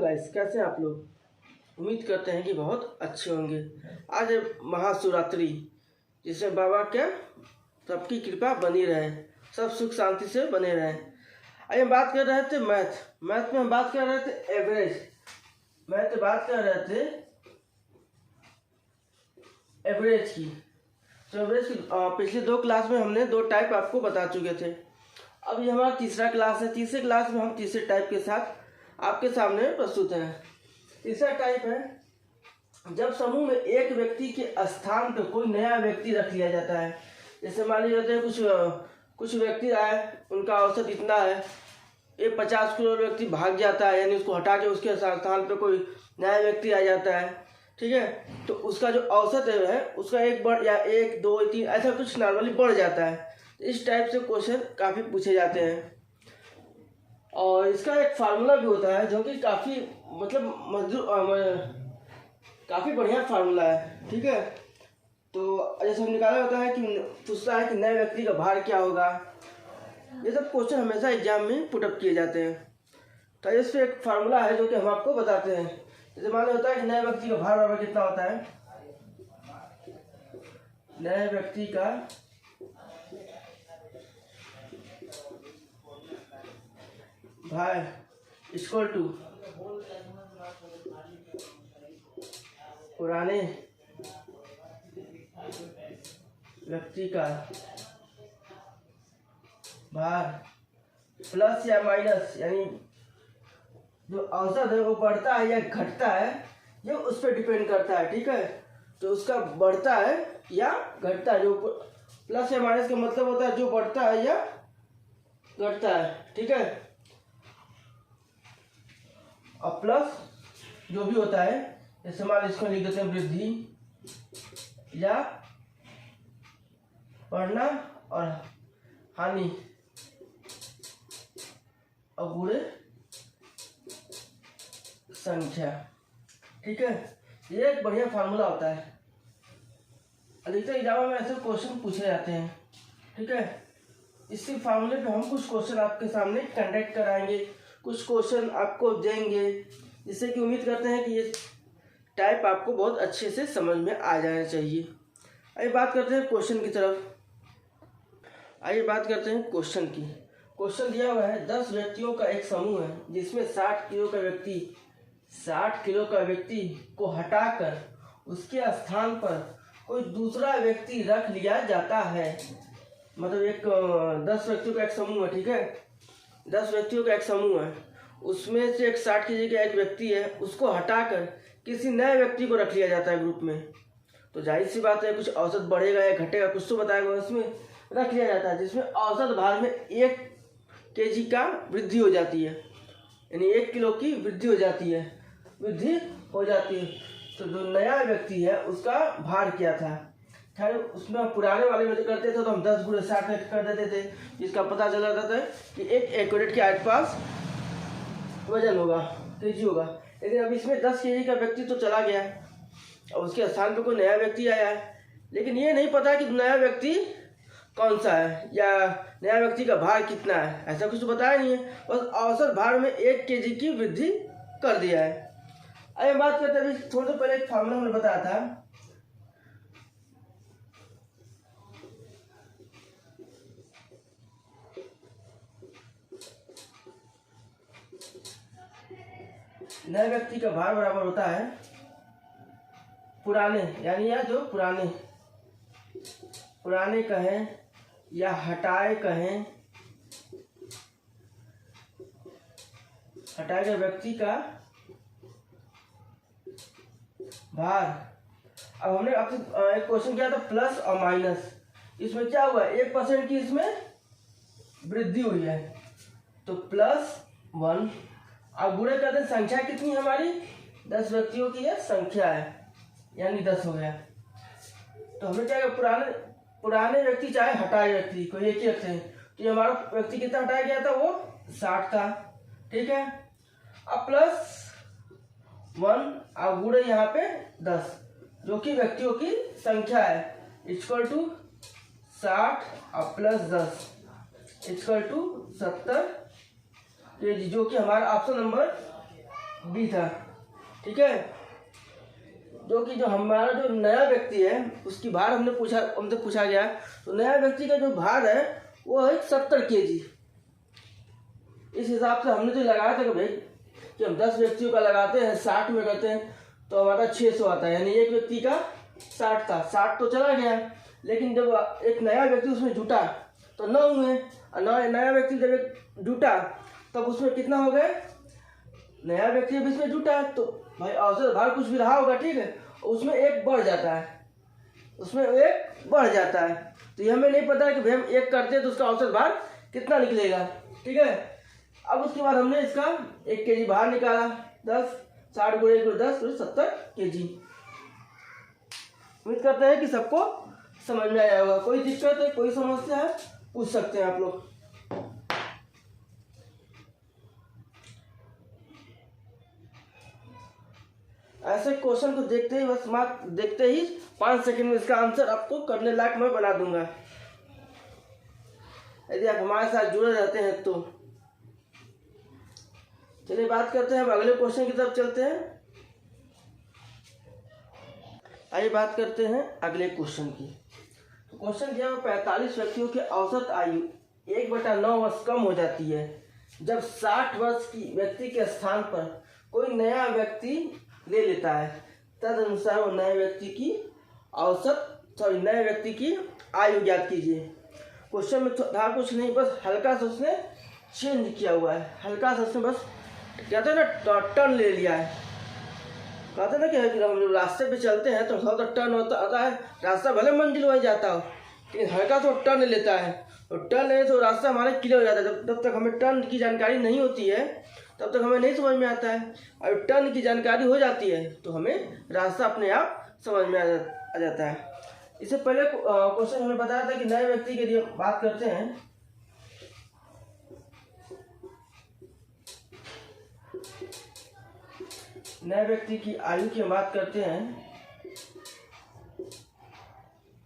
Guys, कैसे हैं आप लोग। उम्मीद करते हैं कि बहुत अच्छे होंगे। आज है महाशिवरात्रि, जिसमें बाबा क्या सबकी कृपा बनी रहे, सब सुख शांति से बने रहे। आइए हम बात कर रहे थे मैथ में हम बात कर रहे थे एवरेज। मैथ में बात कर रहे थे एवरेज की। तो एवरेज की पिछले 2 क्लास में हमने 2 टाइप आपको बता चुके थे। अब ये हमारा तीसरा क्लास है। तीसरे क्लास में हम तीसरे टाइप के साथ आपके सामने प्रस्तुत हैं। तीसरा टाइप है जब समूह में एक व्यक्ति के स्थान पर कोई नया व्यक्ति रख लिया जाता है। जैसे मान लीजिए कुछ व्यक्ति आए, उनका औसत इतना है, ये 50 किलो व्यक्ति भाग जाता है, यानी उसको हटा के उसके स्थान पर कोई नया व्यक्ति आ जाता है। ठीक है, तो उसका जो औसत है उसका 1 2 3 ऐसा कुछ नॉर्मली बढ़ जाता है। इस टाइप से क्वेश्चन काफ़ी पूछे जाते हैं और इसका एक फार्मूला भी होता है जो कि काफ़ी काफ़ी बढ़िया फार्मूला है। ठीक है, तो जैसे हम निकाला होता है कि पूछता है कि नए व्यक्ति का भार क्या होगा। ये सब क्वेश्चन हमेशा एग्जाम में पुटअप किए जाते हैं। तो इस पर एक फार्मूला है जो कि हम आपको बताते हैं। जैसे मान होता है कि नए व्यक्ति का भार बराबर कितना होता है। नए व्यक्ति का भार इक्वल टू पुराने व्यक्ति का भार प्लस या माइनस, यानी जो औसत है वो बढ़ता है या घटता है, ये उस पर डिपेंड करता है। ठीक है, तो उसका बढ़ता है या घटता है, जो प्लस या माइनस का मतलब होता है जो बढ़ता है या घटता है। ठीक है, और प्लस जो भी होता है, जैसे मान इसको लिख देते हैं वृद्धि या बढ़ना और हानि और बुरे संख्या। ठीक है, ये एक बढ़िया फार्मूला होता है। अधिकतर एग्जाम में ऐसे क्वेश्चन पूछे जाते हैं। ठीक है, इसी फार्मूले पे हम कुछ क्वेश्चन आपके सामने कंडक्ट कराएंगे, कुछ क्वेश्चन आपको देंगे, जिससे कि उम्मीद करते हैं कि ये टाइप आपको बहुत अच्छे से समझ में आ जाना चाहिए। आइए बात करते हैं क्वेश्चन की तरफ। आइए बात करते हैं क्वेश्चन की। क्वेश्चन दिया हुआ है 10 व्यक्तियों का एक समूह है जिसमें 60 किलो का व्यक्ति को हटाकर उसके स्थान पर कोई दूसरा व्यक्ति रख लिया जाता है। मतलब एक 10 व्यक्तियों का एक समूह है। ठीक है, 10 व्यक्तियों का एक समूह है, उसमें से एक 60 केजी का एक व्यक्ति है, उसको हटाकर किसी नए व्यक्ति को रख लिया जाता है ग्रुप में। तो जाहिर सी बात है कुछ औसत बढ़ेगा या घटेगा, कुछ तो बताएगा। उसमें रख लिया जाता है जिसमें औसत भार में 1 केजी का वृद्धि हो जाती है, यानी 1 किलो की वृद्धि हो जाती है। तो जो नया व्यक्ति है उसका भार क्या था। खैर उसमें पुराने वाले में करते थे तो हम 10 गुणे 60 कर देते थे, जिसका पता चल जाता था कि 1 एक्यूरेट के आसपास वजन होगा, केजी होगा। लेकिन अब इसमें 10 केजी का व्यक्ति तो चला गया और उसके स्थान पर कोई नया व्यक्ति आया है, लेकिन ये नहीं पता कि नया व्यक्ति कौन सा है या नया व्यक्ति का भार कितना है, ऐसा कुछ बताया नहीं है। बस औसत भार में 1 केजी की वृद्धि कर दिया है। आइए बात करते हैं, थोड़ी देर पहले एक फार्मूला हमने बताया था। नए व्यक्ति का भार बराबर होता है पुराने, यानी या जो पुराने कहें या हटाए कहें, हटाए गए व्यक्ति का भार। अब हमने आपसे एक क्वेश्चन किया था प्लस और माइनस, इसमें क्या हुआ, 1% की इसमें वृद्धि हुई है, तो +1। अब गुणे करते हैं, संख्या कितनी है हमारी, 10 व्यक्तियों की यह संख्या है, यानी 10 हो गया। तो हमने क्या किया, पुराने व्यक्ति चाहे हटाए व्यक्ति को एक ही रखते हैं, तो ये हमारा व्यक्ति कितना हटाया गया था, वो 60 था। ठीक है, अब +1 अब गुणे यहाँ पे 10, जो कि व्यक्तियों की संख्या है, इक्वल टू 60 और +10 इक्वल टू 70 केजी, जो कि हमारा ऑप्शन नंबर बी था। ठीक है, जो हमारा जो नया व्यक्ति है उसकी भार हमसे पूछा गया। तो नया व्यक्ति का जो भार है वो है 70 kg। इस हिसाब से हमने जो लगाया था कि हम 10 व्यक्तियों का लगाते हैं, 60 में करते हैं, तो हमारा 600 आता है। यानी एक व्यक्ति का 60 था, 60 तो चला गया, लेकिन जब एक नया व्यक्ति उसमें जुटा तो 9 हुए। और नया व्यक्ति जब एक जुटा तब उसमें कितना हो गए, नया व्यक्ति जब इसमें जुटा तो भाई औसत भार कुछ भी रहा होगा, ठीक है, उसमें एक बढ़ जाता है, उसमें एक बढ़ जाता है। तो ये हमें नहीं पता है कि भाई हम एक करते हैं तो उसका औसत भार कितना निकलेगा। ठीक है, अब उसके बाद हमने इसका 1 kg भार निकाला, 10, 60 गुणे 1 10 तो 70 kg। उम्मीद करते हैं कि सबको समझ में आया होगा। कोई दिक्कत है, कोई समस्या है, पूछ सकते हैं आप लोग। ऐसे क्वेश्चन को देखते ही बस देखते ही 5 सेकंड में इसका आंसर आपको करने लायक मैं बना दूंगा, यदि आप हमारे साथ जुड़े रहते हैं तो। चलिए बात करते हैं, अब अगले क्वेश्चन की तरफ चलते हैं। आइए बात करते हैं अगले क्वेश्चन की। क्वेश्चन क्या है, 45 व्यक्तियों की औसत आयु 1/9 वर्ष कम हो जाती है जब 60 वर्ष की व्यक्ति के स्थान पर कोई नया व्यक्ति ले लेता है। तदनुसार वो नए व्यक्ति की आयु ज्ञात कीजिए। क्वेश्चन में था कुछ नहीं, बस हल्का सा उसने चेंज किया हुआ है, हल्का सा उसने बस कहते हैं ना टर्न ले लिया है। कहते हैं ना कि हम रास्ते पे चलते हैं तो थोड़ा सा टर्न आता है, रास्ता भले मंजिल वही जाता हो लेकिन हल्का सा टर्न लेता है, और टर्न लेने से रास्ता हमारे क्लियर हो जाता है। जब तक हमें टर्न की जानकारी नहीं होती है तब तक हमें नहीं समझ में आता है, और टर्न की जानकारी हो जाती है तो हमें रास्ता अपने आप समझ में आ जाता है। इससे पहले क्वेश्चन हमें बताया था कि नए व्यक्ति के लिए बात करते हैं। नए व्यक्ति की आयु की बात करते हैं,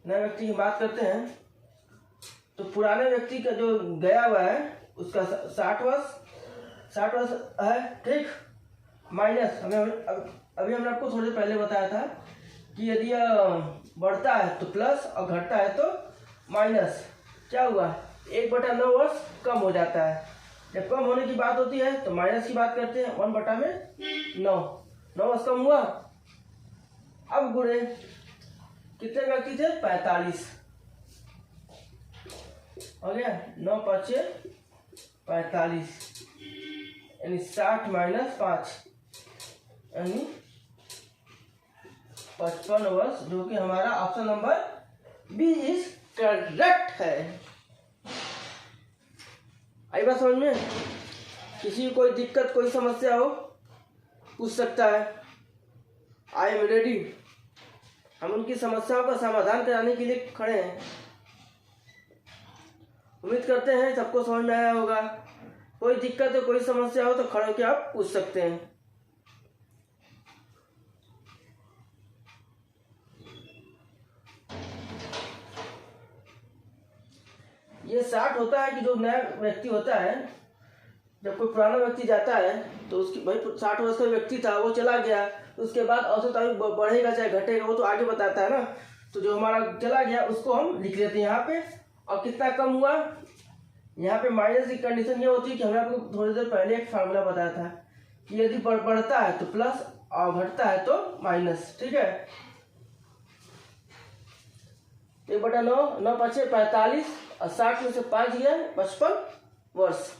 नए व्यक्ति की बात करते हैं तो पुराने व्यक्ति का जो गया हुआ है उसका 60 वर्ष है, ठीक, माइनस हमें अभी हमने आपको थोड़ी देर पहले बताया था कि यदि बढ़ता है तो प्लस और घटता है तो माइनस। क्या हुआ, 1/9 वर्ष कम हो जाता है। जब कम होने की बात होती है तो माइनस की बात करते हैं, 1/9 वर्ष कम हुआ। अब गुणे कितने व्यक्ति थे, 45 हो गया, 9 5 45 यानी 60 - 5 यानी 55 वर्ष, जो कि हमारा option number B is correct है। आई बात समझ में? किसी को कोई दिक्कत कोई समस्या हो पूछ सकता है, आई एम रेडी। हम उनकी समस्याओं का समाधान कराने के लिए खड़े हैं। उम्मीद करते हैं सबको समझ में आया होगा। कोई दिक्कत है कोई समस्या हो तो खड़े होकर आप पूछ सकते हैं। ये 60 होता है कि जो नया व्यक्ति होता है, जब कोई पुराना व्यक्ति जाता है तो उसकी भाई 60 वर्ष का व्यक्ति था वो चला गया, उसके बाद औसत आयु बढ़ेगा चाहे घटेगा वो तो आगे बताता है ना। तो जो हमारा चला गया उसको हम लिख लेते हैं यहाँ पे, और कितना कम हुआ यहाँ पे माइनस की कंडीशन ये होती है कि हमने आपको थोड़ी देर पहले एक फार्मूला बताया था कि यदि बढ़ता है तो प्लस और घटता है तो माइनस। ठीक है, 1/9 9 5 45 और 60 में से 5 गया 55 वर्ष।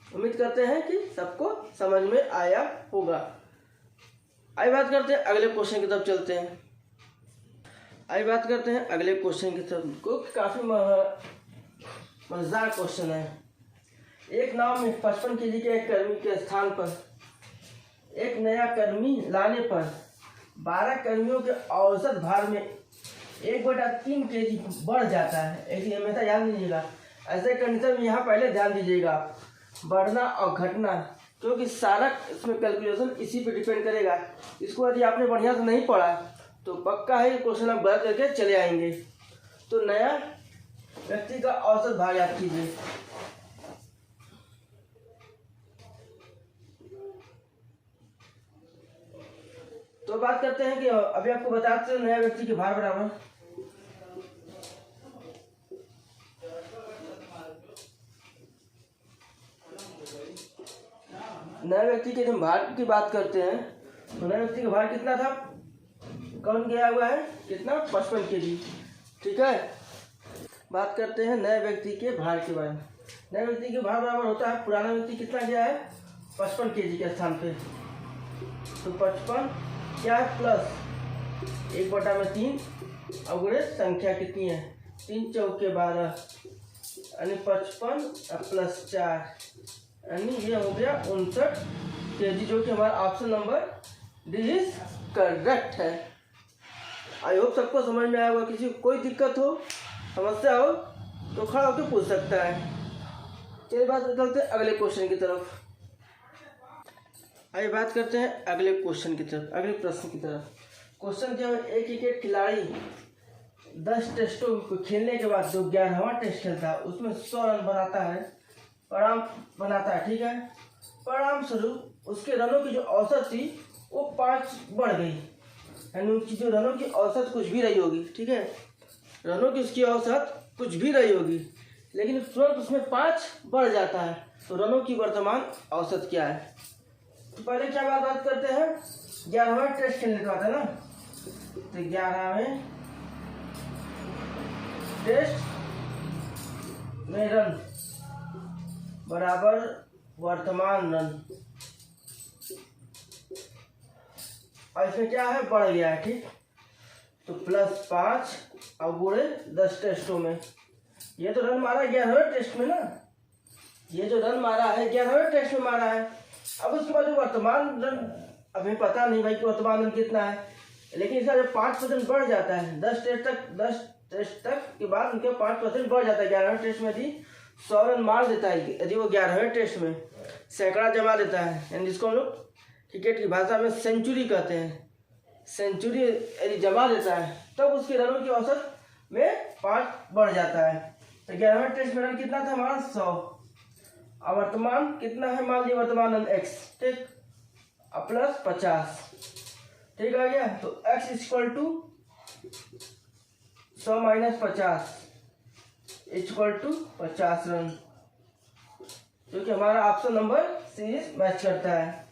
उम्मीद करते हैं कि सबको समझ में आया होगा। आइए बात करते हैं अगले क्वेश्चन की तरफ चलते हैं। आइए बात करते हैं अगले क्वेश्चन की तरफ, को काफी मजेदार क्वेश्चन है। एक नाव में 55 kg के एक कर्मी के स्थान पर एक नया कर्मी लाने पर 12 कर्मियों के औसत भार में 1/3 kg बढ़ जाता है। ऐसी हमेशा याद दीजिएगा, ऐसे कंडीशन में यहाँ पहले ध्यान दीजिएगा, बढ़ना और घटना, क्योंकि सारा इसमें कैलकुलेशन इसी पे डिपेंड करेगा। इसको यदि आपने बढ़िया से नहीं पढ़ा तो पक्का है क्वेश्चन आप गलत करके चले आएंगे। तो नया व्यक्ति का औसत भार याद कीजिए। तो बात करते हैं कि अभी आपको बताते हैं नया व्यक्ति के भार बराबर नए व्यक्ति के जब भार की बात करते हैं तो नए व्यक्ति का भार कितना था, कौन गया हुआ है, कितना 55 kg। ठीक है, बात करते हैं नए व्यक्ति के भार के बारे में। नए व्यक्ति के भार बराबर होता है पुराना व्यक्ति कितना गया है 55 kg के स्थान पे, तो 55 क्या है प्लस 1/3 और गुणे संख्या कितनी है 3 चौके 12 यानी 55 प्लस 4 यानी ये हो गया 59 kg, जो कि हमारा option number D is correct है। आई होप सबको समझ में आया होगा। किसी को कोई दिक्कत हो, समस्या हो तो खड़ा होकर पूछ सकता है। चलिए बात करते हैं अगले क्वेश्चन की तरफ। आइए बात करते हैं अगले क्वेश्चन की तरफ, अगले प्रश्न की तरफ। क्वेश्चन क्या है, एक क्रिकेट खिलाड़ी 10 टेस्टों को खेलने के बाद जो 11वां टेस्ट खेलता है उसमें 100 रन बनाता है, ठीक है। परिणाम स्वरूप उसके रनों की जो औसत थी वो 5 बढ़ गई, यानी उनकी जो रनों की औसत कुछ भी रही होगी, ठीक है, रनों की उसकी औसत कुछ भी रही होगी, लेकिन तुरंत उसमें 5 बढ़ जाता है। तो रनों की वर्तमान औसत क्या है। तो पहले क्या बात करते हैं, 11वां टेस्ट खेलने का था ना, तो 11वें टेस्ट में रन बराबर वर्तमान रन, और इसमें क्या है बढ़ गया है, ठीक। तो +5 और गुणे 10 टेस्टों में, ये तो रन मारा 11वें टेस्ट में ना, ये जो रन मारा है 11वें टेस्ट में मारा है। अब उसके बाद जो वर्तमान रन अभी पता नहीं भाई कि वर्तमान रन कितना है, लेकिन इसका जब 5% बढ़ जाता है 10 टेस्ट तक के बाद उनके 5% बढ़ जाता है। 11वें टेस्ट में यदि 100 रन मार देता है, यदि वो 11वें टेस्ट में सैकड़ा जमा देता है, यानी जिसको हम लोग क्रिकेट की भाषा में सेंचुरी कहते हैं, सेंचुरी यदि जमा देता है तब उसके रनों की औसत में 5 बढ़ जाता है। तो 11वें टेस्ट में रन कितना था हमारा 100, और वर्तमान कितना है, मान लीजिए वर्तमान रन x, ठीक, और प्लस 50, ठीक आ गया। तो x equal to 100 - 50 equal to 50 run, जो कि हमारा ऑप्शन नंबर सी मैच करता है।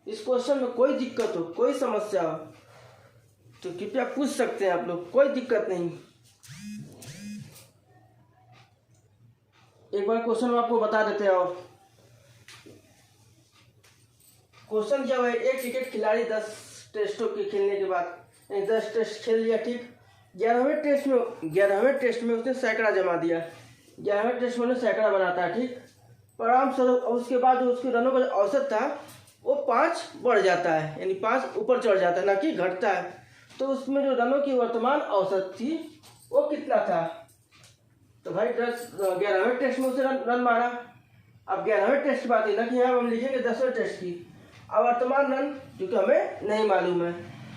इस क्वेश्चन में कोई दिक्कत हो, कोई समस्या हो तो कृपया पूछ सकते हैं आप लोग, कोई दिक्कत नहीं। एक बार क्वेश्चन हम आपको बता देते हैं। और क्वेश्चन क्या है, एक क्रिकेट खिलाड़ी 10 टेस्टों के खेलने के बाद 10 टेस्ट खेल लिया, ठीक, 11वें टेस्ट में उसने सैकड़ा जमा दिया, 11वें टेस्ट में सैकड़ा बनाता है, ठीक। परिणाम स्वरूप उसके बाद जो उसके रनों का जो औसत था वो 5 बढ़ जाता है, यानी 5 ऊपर चढ़ जाता है, ना कि घटता है। तो उसमें जो रनों की वर्तमान औसत थी वो कितना था, तो भाई 11वें टेस्ट में उसने रन मारा। अब 11वें टेस्ट की बात है ना कि यहाँ हम लिखेंगे 10वें टेस्ट की, अब वर्तमान रन क्योंकि हमें नहीं मालूम है,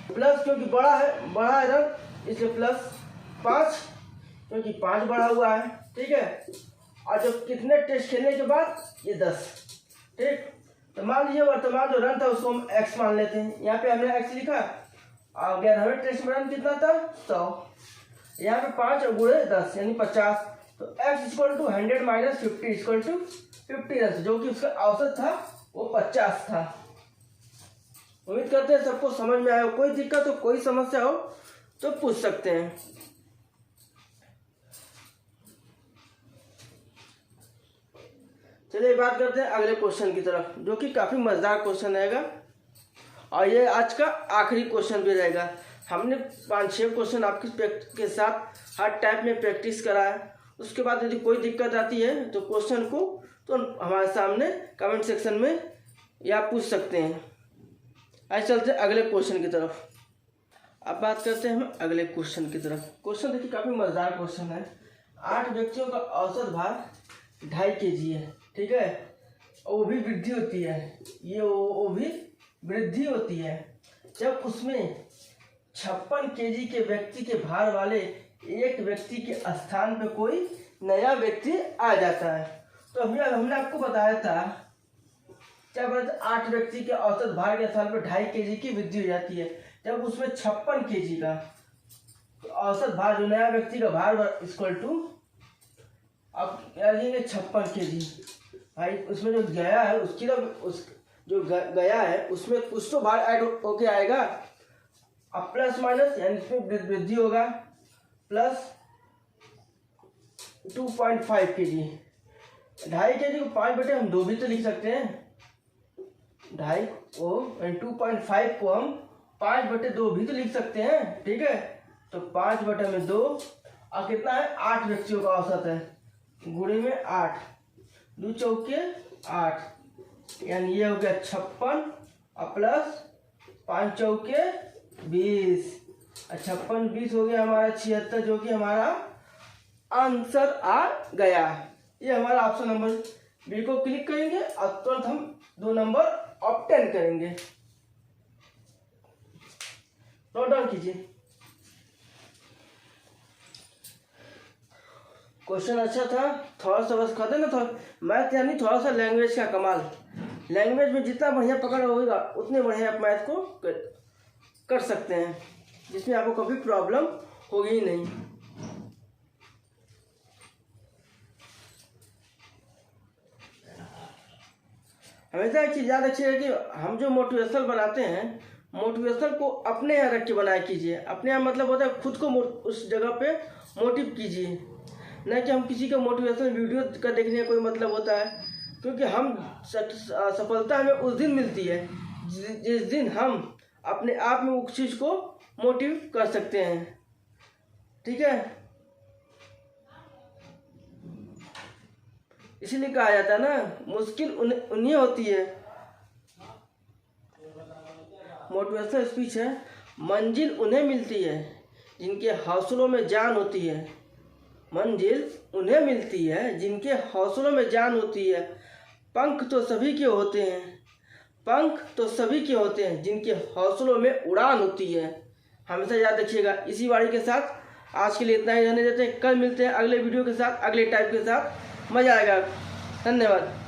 प्लस क्योंकि बड़ा है रन इसलिए +5 क्योंकि 5 बढ़ा हुआ है, ठीक है। और जब कितने टेस्ट खेलने के बाद ये 10, ठीक। तो मान लीजिए वर्तमान जो रन था उसको हम x मान लेते हैं, यहाँ पे हमने x लिखा, और 11वें टेस्ट में रन कितना था 100, यहाँ पे 5 और गुणे 10 यानी 50, तो x equal to 100 - 50 equal to 50 run, जो कि उसका औसत था वो 50 था। उम्मीद करते हैं सबको समझ में आया हो। कोई दिक्कत हो, कोई समस्या हो तो पूछ सकते हैं। चलिए बात करते हैं अगले क्वेश्चन की तरफ, जो कि काफ़ी मज़ेदार क्वेश्चन रहेगा, और ये आज का आखिरी क्वेश्चन भी रहेगा। हमने 5-6 क्वेश्चन आपके साथ हर टाइप में प्रैक्टिस करा है। उसके बाद यदि कोई दिक्कत आती है तो क्वेश्चन को तो हमारे सामने कमेंट सेक्शन में या पूछ सकते हैं। आज चलते हैं अगले क्वेश्चन की तरफ। अब बात करते हैं हम अगले क्वेश्चन की तरफ। क्वेश्चन देखिए काफ़ी मज़ेदार क्वेश्चन है। 8 व्यक्तियों का औसत भार 2.5 kg है, ठीक है, और वो भी वृद्धि होती है, ये वो भी वृद्धि होती है जब उसमें 56 kg के व्यक्ति के भार वाले एक व्यक्ति के स्थान पे कोई नया व्यक्ति आ जाता है। तो अभी हमने आपको बताया था जब 8 व्यक्ति के औसत भार के स्थान पर 2.5 kg की वृद्धि हो जाती है, जब उसमें 56 kg का तो औसत भार, जो नया व्यक्ति का भार इक्वल टू, अब क्या लिखेंगे 56 kg। भाई उसमें जो गया है उसकी जो गया है उसमें कुछ तो भार ऐड होके आएगा, अब प्लस माइनस यानी इसमें वृद्धि होगा, प्लस 2.5 kg। 2.5 kg को 5/2 भी तो लिख सकते हैं, 2.5 को 2.5 को हम 5/2 भी तो लिख सकते हैं, ठीक है। तो 5/2 और कितना है, 8 व्यक्तियों का औसत है, गुणे में 8, 2 चौके 8, यानी ये हो गया 56 और प्लस 5 चौके 20, 56 20 हो गया हमारा 76, जो कि हमारा आंसर आ गया। ये हमारा ऑप्शन नंबर बी को क्लिक करेंगे और तुरंत हम 2 नंबर ऑब्टेन करेंगे। नोट डाउन कीजिए। क्वेश्चन अच्छा था, थोड़ा सा बस कहते ना, थोड़ा मैथ यानी थोड़ा सा लैंग्वेज का कमाल। लैंग्वेज में जितना बढ़िया पकड़ होगा उतने बढ़िया आप मैथ को कर सकते हैं, जिसमें आपको कभी प्रॉब्लम होगी ही नहीं। हमेशा एक चीज़ याद रखिएगा कि हम जो मोटिवेशनल बनाते हैं, मोटिवेशनल को अपने यहाँ रख के बनाया कीजिए। अपने यहाँ मतलब होता है खुद को उस जगह पे मोटिव कीजिए, न कि हम किसी का मोटिवेशनल वीडियो का देखने का कोई मतलब होता है। क्योंकि हम सफलता हमें उस दिन मिलती है जिस दिन हम अपने आप में उस चीज़ को मोटिव कर सकते हैं, ठीक है। इसीलिए कहा जाता है ना, मुश्किल उन्हें होती है, मोटिवेशनल स्पीच है, मंजिल उन्हें मिलती है जिनके हौसलों में जान होती है। मंजिल उन्हें मिलती है जिनके हौसलों में जान होती है। पंख तो सभी के होते हैं, पंख तो सभी के होते हैं जिनके हौसलों में उड़ान होती है। हमेशा याद रखिएगा। इसी वाणी के साथ आज के लिए इतना ही रहने देते हैं। कल मिलते हैं अगले वीडियो के साथ, अगले टाइप के साथ। मज़ा आएगा। धन्यवाद।